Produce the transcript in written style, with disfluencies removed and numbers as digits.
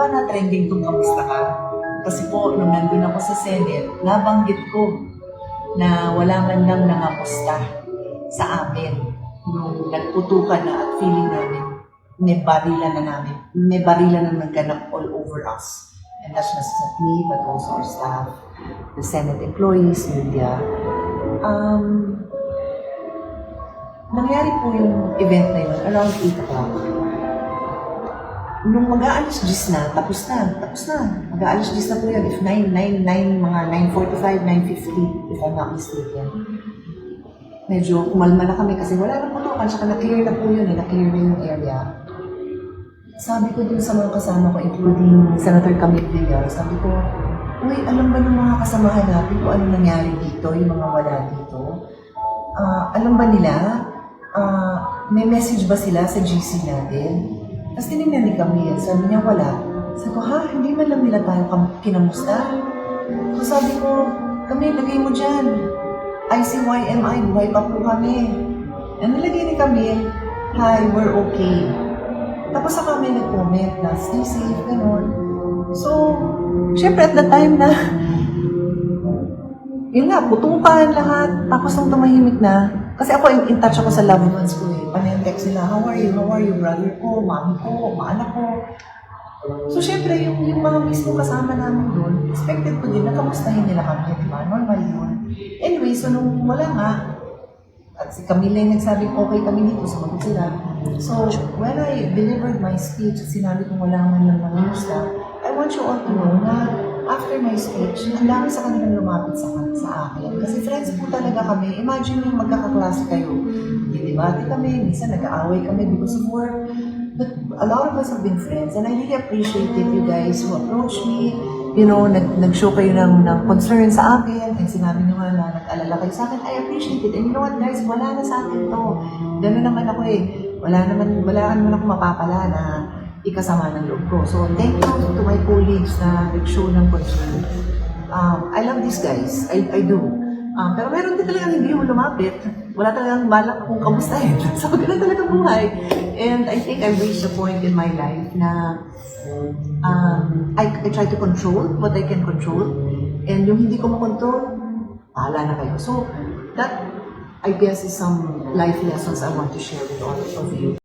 pa na trending itong kamusta ka. Kasi po, nung nandun ako sa Senate, nabanggit ko na wala man lang nangamusta sa amin nung nagputukan na at feeling namin may barilan na nagganap all over us. And that's not just me, but also our staff, the Senate employees, media. Nangyari po yung event na yun around 8 o'clock. Nung mag-aalis 10 na, tapos na. Mag-aalis 10 na po yun. If 9, mga 9:45, 9:50, if I'm not mistaken. Medyo kumalma na kami kasi wala na putukan, saka na-clear na po yun, na-clear na yung area. Sabi ko dun sa mga kasama ko, including Senator Camille Villar, sabi ko, uy, alam ba ng mga kasamahan natin kung ano nangyari dito, yung mga wala dito? Alam ba nila? May message ba sila sa GC natin? Tapos tinignan ni Camille, sabi niya wala. Sabi ko, ha? Hindi man lang nila tayo kinamusta? So sabi ko, Camille, lagay mo dyan. ICYMI, buhay pa po kami. And nilagay ni Camille, hi, we're okay. Tapos sa kami nag-comment na stay safe, gano'n. So, syempre at the time na, yun nga, putukan lahat. Tapos nung tumahimik na, kasi ako in touch ako sa loved ones ko eh. Panentext nila, how are you, brother ko, mami ko, maanak ko. So, syempre, yung mga mismo kasama namin doon, expected ko din na kamustahin nila kami, di ba? Normal yun. Anyway, so nung wala nga, at si Camille yung nagsabi, okay kami dito, sumagot sila. So, when I delivered my speech at sinabi kong wala man lang nangamusta, I want you all to know na after my speech, ang dami sa kanilang lumapit sa akin. Kasi friends po talaga kami. Imagine yung magkakaklase kayo. Di-debate kami, minsan nag-aaway kami because of work. But a lot of us have been friends and I really appreciated you guys who approached me. You know, nag-show kayo ng concern sa akin and sinabi nyo nga na nag-alala kayo sa akin. I appreciate it. And you know what guys, wala na sa akin to. Gano'n naman ako eh. Wala naman ako mapapala na ikasama ng loob ko. So, thank you to my colleagues na nag-show ng concern. I love these guys. I do. Pero meron din talagang hindi yung lumapit. Wala talagang balak kung kamustahin. So, ganun talaga buhay. And I think I've reached a point in my life na I try to control what I can control. And yung hindi ko makontrol, pahala na kayo. So, that, I guess, is some life lessons I want to share with all of you.